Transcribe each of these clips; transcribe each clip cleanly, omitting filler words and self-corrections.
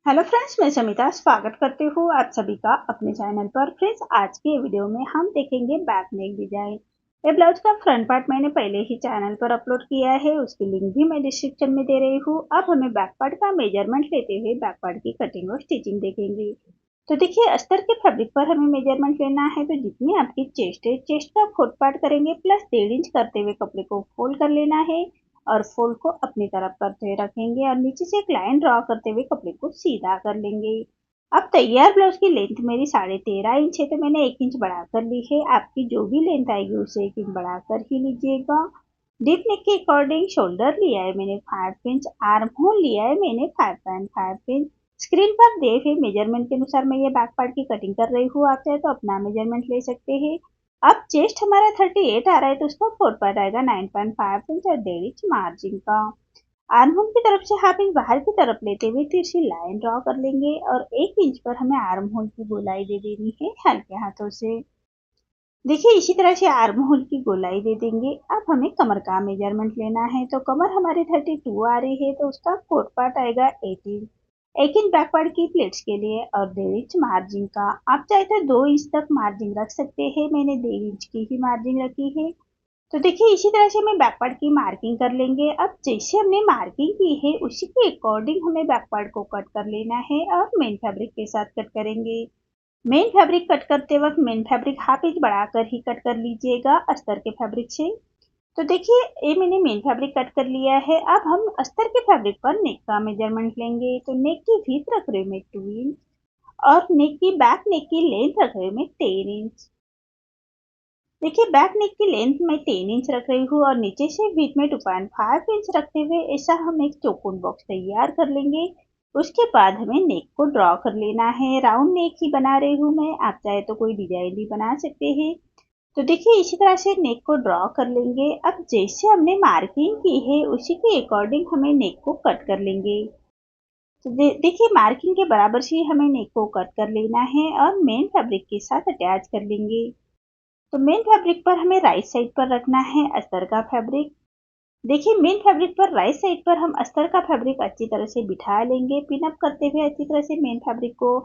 Hello friends, मैं समिता स्वागत करती हूँ आप सभी का अपने चैनल पर। फ्रेंड्स, आज के वीडियो में हम देखेंगे बैक नेक डिजाइन। ये ब्लाउज का फ्रंट पार्ट मैंने पहले ही चैनल पर अपलोड किया है, उसकी लिंक भी मैं डिस्क्रिप्शन में दे रही हूँ। अब हमें बैक पार्ट का मेजरमेंट लेते हुए बैक पार्ट की कटिंग और स्टिचिंग देखेंगे। तो देखिए, अस्तर के फैब्रिक पर हमें मेजरमेंट लेना है। तो जितनी आपकी चेस्ट है, चेस्ट का 4 पार्ट करेंगे प्लस 1.5 इंच करते हुए कपड़े को फोल्ड कर लेना है और फोल्ड को अपनी तरफ करते हुए रखेंगे और नीचे से एक लाइन ड्रॉ करते हुए कपड़े को सीधा कर लेंगे। अब तैयार ब्लाउज की लेंथ मेरी 13.5 इंच है, तो मैंने 1 इंच बढ़ाकर ली है। आपकी जो भी लेंथ आएगी उसे 1 इंच बढ़ाकर ही लीजिएगा। डीप नेक के अकॉर्डिंग शोल्डर लिया है मैंने 5 इंच, आर्म होल लिया है मैंने 5.5 इंच। स्क्रीन पर दिए हुए मेजरमेंट के अनुसार मैं ये बैक पार्ट की कटिंग कर रही हूँ। आप चाहे तो अपना मेजरमेंट ले सकते हैं। अब चेस्ट हमारा 38 आ रहा है, तो उसका 4 पार्ट आएगा 9.5 इंच और 1.5 इंच मार्जिन का। आर्म होल की तरफ से हाफ इंच बाहर की तरफ लेते हुए तिरछी लाइन ड्रॉ कर लेंगे और 1 इंच पर हमें आर्म होल की गोलाई दे देनी है हल्के हाथों से। देखिए, इसी तरह से आर्म होल की गोलाई दे देंगे। अब हमें कमर का मेजरमेंट लेना है। तो कमर हमारी 32 आ रही है, तो उसका 4 पार्ट आएगा 18। 1 इंच बैकवर्ड की प्लेट्स के लिए और 1.5 इंच मार्जिन का। आप चाहे तो 2 इंच तक मार्जिन रख सकते हैं, मैंने 1.5 इंच की ही मार्जिन रखी है। तो देखिए, इसी तरह से हमें बैकपार्ट की मार्किंग कर लेंगे। अब जैसे हमने मार्किंग की है उसी के अकॉर्डिंग हमें बैकपार्ट को कट कर लेना है और मेन फैब्रिक के साथ कट करेंगे। मेन फैब्रिक कट करते वक्त मेन फैब्रिक हाफ इंच बढ़ाकर ही कट कर लीजिएगा अस्तर के फैब्रिक से। तो देखिए, ये मैंने मेन फैब्रिक कट कर लिया है। अब हम अस्तर के फैब्रिक पर नेक का मेजरमेंट लेंगे। तो नेक की विड्थ रख रहे हैं मैं 2 इंच और नेक की बैक नेक की लेंथ रख रहे हैं मैं 10 इंच। देखिए, बैक नेक की लेंथ मैं 10 इंच रख रही हूँ और नीचे से विड्थ में 2.5 इंच रखते हुए ऐसा हम एक चौकोन बॉक्स तैयार कर लेंगे। उसके बाद हमें नेक को ड्रॉ कर लेना है। राउंड नेक ही बना रही हूँ मैं, आप चाहे तो कोई डिजाइन भी बना सकते हैं। तो देखिए, इसी तरह से नेक को ड्रॉ कर लेंगे। अब जैसे हमने मार्किंग की है उसी के अकॉर्डिंग हमें नेक को कट कर लेंगे। तो देखिए, मार्किंग के बराबर से हमें नेक को कट कर लेना है और मेन फैब्रिक के साथ अटैच कर लेंगे। तो मेन फैब्रिक पर हमें राइट साइड पर रखना है अस्तर का फैब्रिक। देखिए, मेन फैब्रिक पर राइट साइड पर हम अस्तर का फैब्रिक अच्छी तरह से बिठा लेंगे। पिन अप करते हुए अच्छी तरह से मेन फैब्रिक को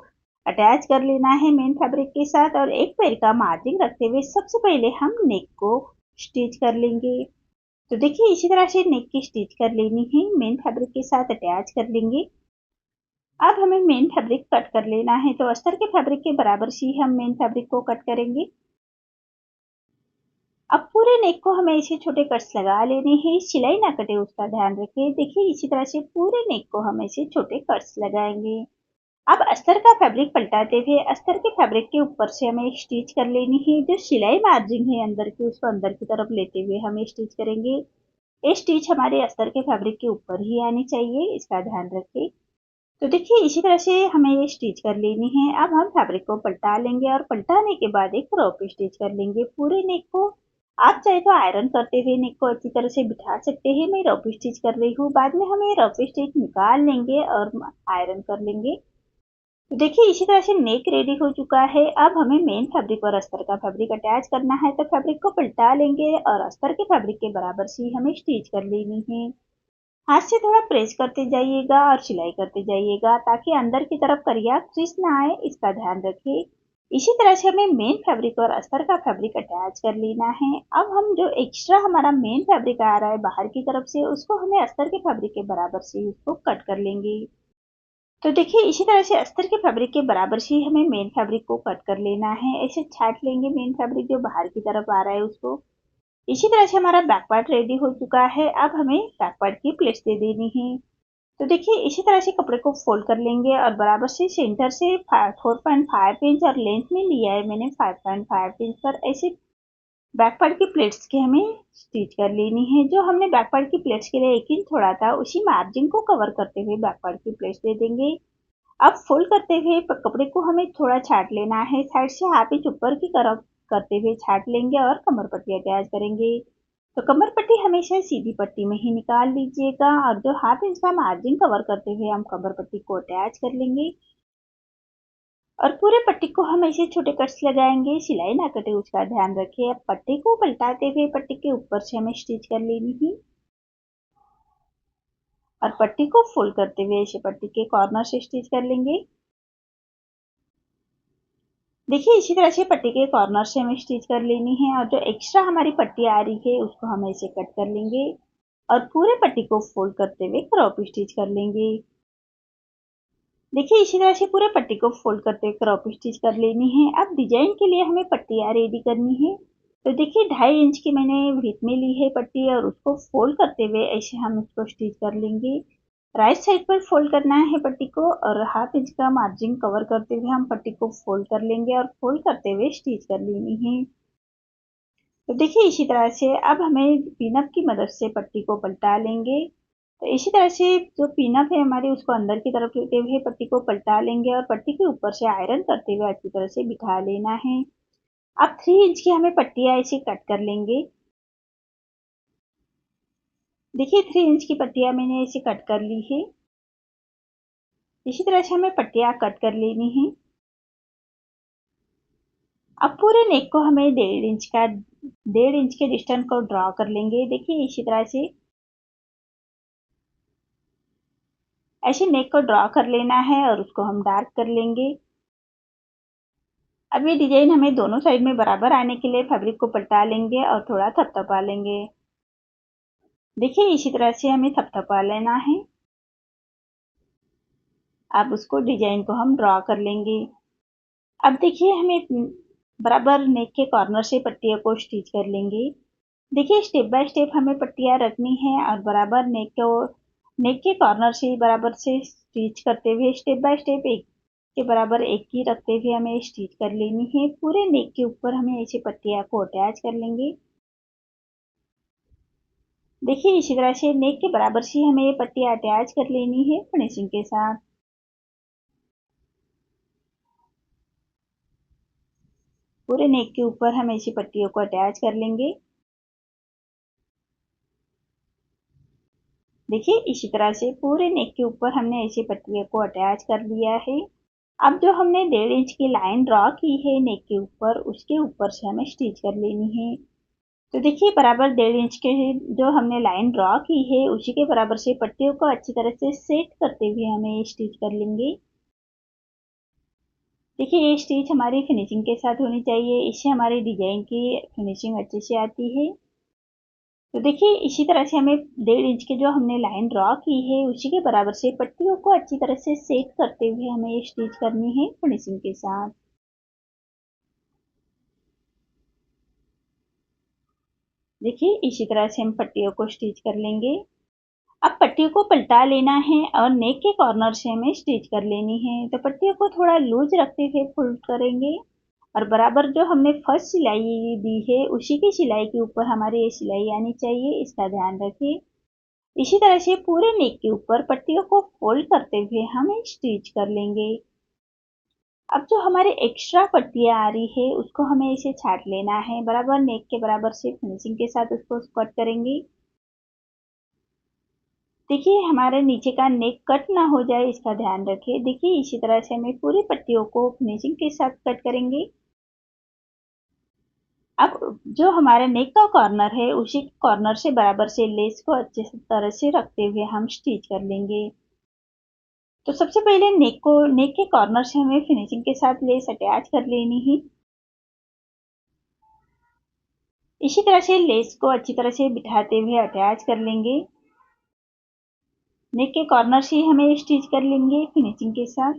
अटैच कर लेना है मेन फैब्रिक के साथ और एक पैर का मार्जिन रखते हुए सबसे पहले हम नेक को स्टिच कर लेंगे। तो देखिए, इसी तरह से नेक की स्टिच कर लेनी है, मेन फैब्रिक के साथ अटैच कर लेंगे। अब हमें मेन फैब्रिक कट कर लेना है। तो अस्तर के फैब्रिक के बराबर से ही हम मेन फैब्रिक को कट करेंगे। अब पूरे नेक को हमें ऐसे छोटे कट्स लगा लेने हैं, सिलाई ना कटे उसका ध्यान रखें। देखिए, इसी तरह से पूरे नेक को हम ऐसे छोटे कट्स लगाएंगे। अब अस्तर का फैब्रिक पलटाते हुए अस्तर के फैब्रिक के ऊपर से हमें एक स्टिच कर लेनी है। जो सिलाई मार्जिन है अंदर की, उसको अंदर की तरफ लेते हुए हम स्टिच करेंगे। ये स्टिच हमारे अस्तर के फैब्रिक के ऊपर ही आनी चाहिए, इसका ध्यान रखें। तो देखिए, इसी तरह से हमें ये स्टिच कर लेनी है। अब हम फैब्रिक को पलटा लेंगे और पलटाने के बाद एक रॉप स्टिच कर लेंगे पूरे नेक को। आप चाहे तो आयरन करते हुए नेक को अच्छी तरह से बिठा सकते हैं, मैं रफ स्टिच कर रही हूँ। बाद में हम ये रफ स्टिच निकाल लेंगे और आयरन कर लेंगे। तो देखिए, इसी तरह से नेक रेडी हो चुका है। अब हमें मेन फैब्रिक और अस्तर का फैब्रिक अटैच करना है। तो फैब्रिक को पलटा लेंगे और अस्तर के फैब्रिक के बराबर से हमें स्टिच कर लेनी है। हाथ से थोड़ा प्रेस करते जाइएगा और सिलाई करते जाइएगा ताकि अंदर की तरफ करिया क्रीज ना आए, इसका ध्यान रखिए। इसी तरह से हमें मेन फैब्रिक और अस्तर का फैब्रिक अटैच कर लेना है। अब हम जो एक्स्ट्रा हमारा मेन फैब्रिक आ रहा है बाहर की तरफ से, उसको हमें अस्तर के फैब्रिक के बराबर से उसको कट कर लेंगे। तो देखिए, इसी तरह से अस्तर के फैब्रिक के बराबर से हमें मेन फैब्रिक को कट कर लेना है। ऐसे छाट लेंगे मेन फैब्रिक जो बाहर की तरफ आ रहा है उसको। इसी तरह से हमारा बैक पार्ट रेडी हो चुका है। अब हमें बैक पार्ट की प्लेट्स दे देनी है। तो देखिए, इसी तरह से कपड़े को फोल्ड कर लेंगे और बराबर से सेंटर से 4.5 इंच और लेंथ में लिया है मैंने 5.5 इंच पर ऐसे बैक पार्ट की प्लेट्स की हमें स्टिच कर लेनी है। जो हमने बैक पार्ट की प्लेट्स के लिए 1 इंच छोड़ा था उसी मार्जिन को कवर करते हुए बैक पार्ट की प्लेट्स दे देंगे। अब फोल्ड करते हुए कपड़े को हमें थोड़ा छाट लेना है, साइड से हाफ इंच ऊपर की तरफ करते हुए छाट लेंगे और कमर पट्टी अटैच करेंगे। तो कमर पट्टी हमेशा सीधी पट्टी में ही निकाल लीजिएगा और जो हाफ इंच का मार्जिन कवर करते हुए हम कमर पट्टी को अटैच कर लेंगे और पूरे पट्टी को हम ऐसे छोटे कट्स लगाएंगे, सिलाई ना कटे उसका ध्यान रखिए। अब पट्टी को पलटाते हुए पट्टी के ऊपर से हमें स्टिच कर लेनी है। और पट्टी को फोल्ड करते हुए ऐसे पट्टी के कॉर्नर से स्टिच कर लेंगे। देखिए इसी तरह से पट्टी के कॉर्नर से हमें स्टिच कर लेनी है और जो एक्स्ट्रा हमारी पट्टी आ रही है उसको हम ऐसे कट कर लेंगे और पूरे पट्टी को फोल्ड करते हुए क्रॉप स्टिच कर लेंगे। देखिए इसी तरह से पूरे पट्टी को फोल्ड करते हुए क्रॉप स्टिच कर लेनी है। अब डिजाइन के लिए हमें पट्टियाँ रेडी करनी है। तो देखिए 2.5 इंच की मैंने विड्थ में ली है पट्टी और उसको फोल्ड करते हुए ऐसे हम इसको स्टिच कर लेंगे। राइट साइड पर फोल्ड करना है पट्टी को और 1/2 इंच का मार्जिन कवर करते हुए हम पट्टी को फोल्ड कर लेंगे और फोल्ड करते हुए स्टिच कर लेनी है। तो देखिए इसी तरह से अब हमें पिनअप की मदद से पट्टी को पलटा लेंगे। तो इसी तरह से जो पिनअप है हमारी उसको अंदर की तरफ लेते हुए पट्टी को पलटा लेंगे और पट्टी के ऊपर से आयरन करते हुए अच्छी तरह से बिठा लेना है। अब 3 इंच की हमें पट्टियाँ ऐसे कट कर लेंगे। देखिए 3 इंच की पट्टियाँ मैंने ऐसे कट कर ली है। इसी तरह से हमें पट्टियाँ कट कर लेनी है। अब पूरे नेक को हमें 1.5 इंच के डिस्टेंस को ड्रॉ कर लेंगे। देखिए इसी तरह से ऐसे नेक को ड्रॉ कर लेना है और उसको हम डार्क कर लेंगे। अब ये डिजाइन हमें दोनों साइड में बराबर आने के लिए फैब्रिक को पलटा लेंगे और थोड़ा थपथपा लेंगे। देखिए इसी तरह से हमें थपथपा लेना है। अब उसको डिजाइन को हम ड्रॉ कर लेंगे। अब देखिए हमें बराबर नेक के कॉर्नर से पट्टियों को स्टिच कर लेंगे। देखिए स्टेप बाय स्टेप हमें पट्टियाँ रखनी है और बराबर नेक के कॉर्नर से बराबर से स्टिच करते हुए स्टेप बाय स्टेप एक के बराबर एक ही रखते हुए हमें स्टिच कर लेनी है। पूरे नेक के ऊपर हमें ऐसे पट्टियाँ को अटैच कर लेंगे। देखिए इसी तरह से नेक के बराबर से हमें ये पट्टियाँ अटैच कर लेनी है फिनिशिंग के साथ। पूरे नेक के ऊपर हम ऐसी पट्टियों को अटैच कर लेंगे। देखिए इसी तरह से पूरे नेक के ऊपर हमने ऐसी पट्टियों को अटैच कर लिया है। अब जो हमने 1.5 इंच की लाइन ड्रॉ की है नेक के ऊपर उसके ऊपर से हमें स्टिच कर लेनी है। तो देखिए बराबर 1.5 इंच के जो हमने लाइन ड्रॉ की है उसी के बराबर से पट्टियों को अच्छी तरह से सेट करते हुए हमें स्टिच कर लेंगे। देखिए ये स्टिच हमारी फिनिशिंग के साथ होनी चाहिए, इससे हमारी डिजाइन की फिनिशिंग अच्छे से आती है। तो देखिए इसी तरह से हमें 1.5 इंच की जो हमने लाइन ड्रॉ की है उसी के बराबर से पट्टियों को अच्छी तरह से सेट करते हुए हमें ये स्टिच करनी है फिनिशिंग के साथ। देखिए इसी तरह से हम पट्टियों को स्टिच कर लेंगे। अब पट्टियों को पलटा लेना है और नेक के कॉर्नर से हमें स्टिच कर लेनी है। तो पट्टियों को थोड़ा लूज रखते हुए फोल्ड करेंगे और बराबर जो हमने फर्स्ट सिलाई दी है उसी की सिलाई के ऊपर हमारी ये सिलाई आनी चाहिए, इसका ध्यान रखें। इसी तरह से पूरे नेक के ऊपर पट्टियों को फोल्ड करते हुए हम स्टिच कर लेंगे। अब जो हमारे एक्स्ट्रा पट्टियाँ आ रही है उसको हमें इसे छाट लेना है, बराबर नेक के बराबर से फिनिशिंग के साथ उसको कट करेंगे। देखिए हमारे नीचे का नेक कट ना हो जाए इसका ध्यान रखिए। देखिए इसी तरह से हमें पूरी पट्टियों को फिनिशिंग के साथ कट करेंगे। अब जो हमारे नेक का कॉर्नर है उसी कॉर्नर से बराबर से लेस को अच्छे से तरह से रखते हुए हम स्टिच कर लेंगे। तो सबसे पहले नेक के कॉर्नर से हमें फिनिशिंग के साथ लेस अटैच कर लेनी है। इसी तरह से लेस को अच्छी तरह से बिठाते हुए अटैच कर लेंगे। नेक के कॉर्नर से हमें स्टिच कर लेंगे फिनिशिंग के साथ।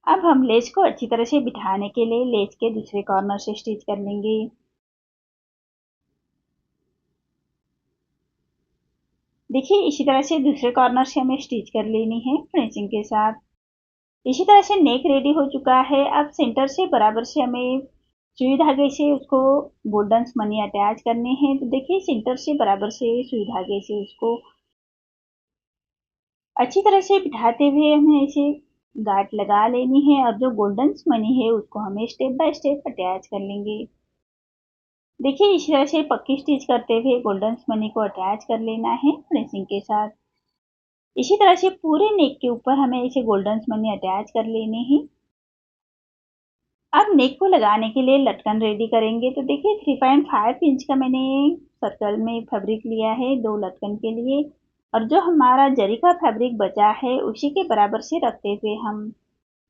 अब हम लेस को अच्छी तरह से बिठाने के लिए लेस के दूसरे कॉर्नर से स्टिच कर लेंगे। देखिए इसी तरह से दूसरे कॉर्नर से हमें स्टिच कर लेनी है फिनिशिंग के साथ। इसी तरह से नेक रेडी हो चुका है। अब सेंटर से बराबर से हमें सुई धागे से उसको गोल्डन मनी अटैच करने हैं। तो देखिए सेंटर से बराबर से सुई धागे से उसको अच्छी तरह से बिठाते हुए हमें ऐसे गांठ लगा लेनी है और जो गोल्डन मनी है उसको हमें स्टेप बाय स्टेप अटैच कर लेंगे। देखिए इस तरह से पक्की स्टिच करते हुए गोल्डन मनी को अटैच कर लेना है फिनिशिंग के साथ। इसी तरह से पूरे नेक के ऊपर हमें इसे गोल्डन मनी अटैच कर लेने हैं। अब नेक को लगाने के लिए लटकन रेडी करेंगे। तो देखिए 3.5 इंच का मैंने सर्कल में फैब्रिक लिया है 2 लटकन के लिए, और जो हमारा जरी का फैब्रिक बचा है उसी के बराबर से रखते हुए हम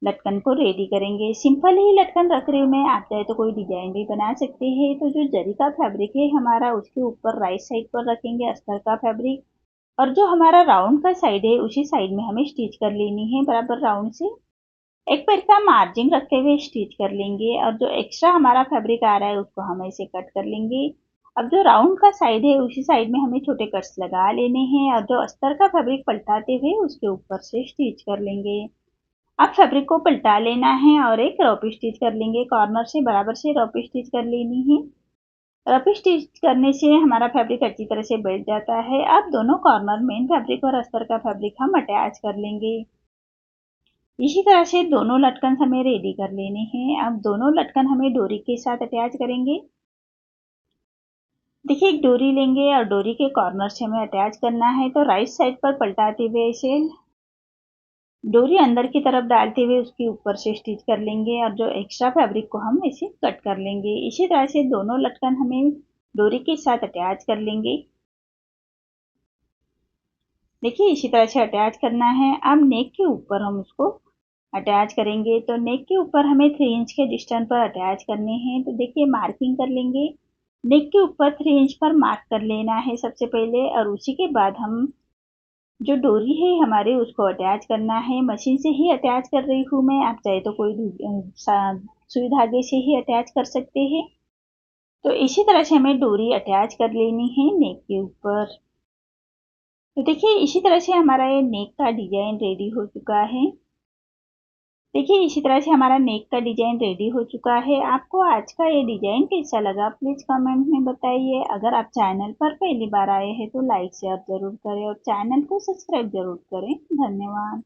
लटकन को रेडी करेंगे। सिंपल ही लटकन रख रही हूँ मैं, आप चाहे तो कोई डिजाइन भी बना सकते हैं। तो जो जरी का फैब्रिक है हमारा, उसके ऊपर राइट साइड पर रखेंगे अस्तर का फैब्रिक, और जो हमारा राउंड का साइड है उसी साइड में हमें स्टिच कर लेनी है बराबर राउंड से। एक पैर का मार्जिन रखते हुए स्टिच कर लेंगे, और जो एक्स्ट्रा हमारा फैब्रिक आ रहा है उसको हम ऐसे कट कर लेंगे। अब जो राउंड का साइड है उसी साइड में हमें छोटे कट्स लगा लेने हैं, और जो अस्तर का फैब्रिक पलटाते हुए उसके ऊपर से स्टिच कर लेंगे। अब फैब्रिक को पलटा लेना है और एक रॉप स्टिच कर लेंगे, कॉर्नर से बराबर से रॉप स्टिच कर लेनी है। रफ स्टिच करने से हमारा फैब्रिक अच्छी तरह से बैठ जाता है। अब दोनों कॉर्नर मेन फैब्रिक और अस्तर का फैब्रिक हम अटैच कर लेंगे। इसी तरह से दोनों लटकन हमें रेडी कर लेने हैं। अब दोनों लटकन हमें डोरी के साथ अटैच करेंगे। देखिए एक डोरी लेंगे और डोरी के कॉर्नर से हमें अटैच करना है। तो राइट साइड पर पलटाते हुए इसे डोरी अंदर की तरफ डालते हुए उसके ऊपर से स्टिच कर लेंगे, और जो एक्स्ट्रा फैब्रिक को हम इसे कट कर लेंगे। इसी तरह से दोनों लटकन हमें डोरी के साथ अटैच कर लेंगे। देखिए इसी तरह से अटैच करना है। अब नेक के ऊपर हम उसको अटैच करेंगे। तो नेक के ऊपर हमें 3 इंच के डिस्टेंस पर अटैच करने हैं। तो देखिए मार्किंग कर लेंगे। नेक के ऊपर 3 इंच पर मार्क कर लेना है सबसे पहले, और उसी के बाद हम जो डोरी है हमारे उसको अटैच करना है। मशीन से ही अटैच कर रही हूँ मैं, आप चाहे तो कोई सुई धागे से ही अटैच कर सकते हैं। तो इसी तरह से हमें डोरी अटैच कर लेनी है नेक के ऊपर। तो देखिए इसी तरह से हमारा ये नेक का डिजाइन रेडी हो चुका है। देखिए इसी तरह से हमारा नेक का डिजाइन रेडी हो चुका है। आपको आज का ये डिजाइन कैसा लगा प्लीज कमेंट में बताइए। अगर आप चैनल पर पहली बार आए हैं तो लाइक शेयर जरूर करें और चैनल को सब्सक्राइब जरूर करें। धन्यवाद।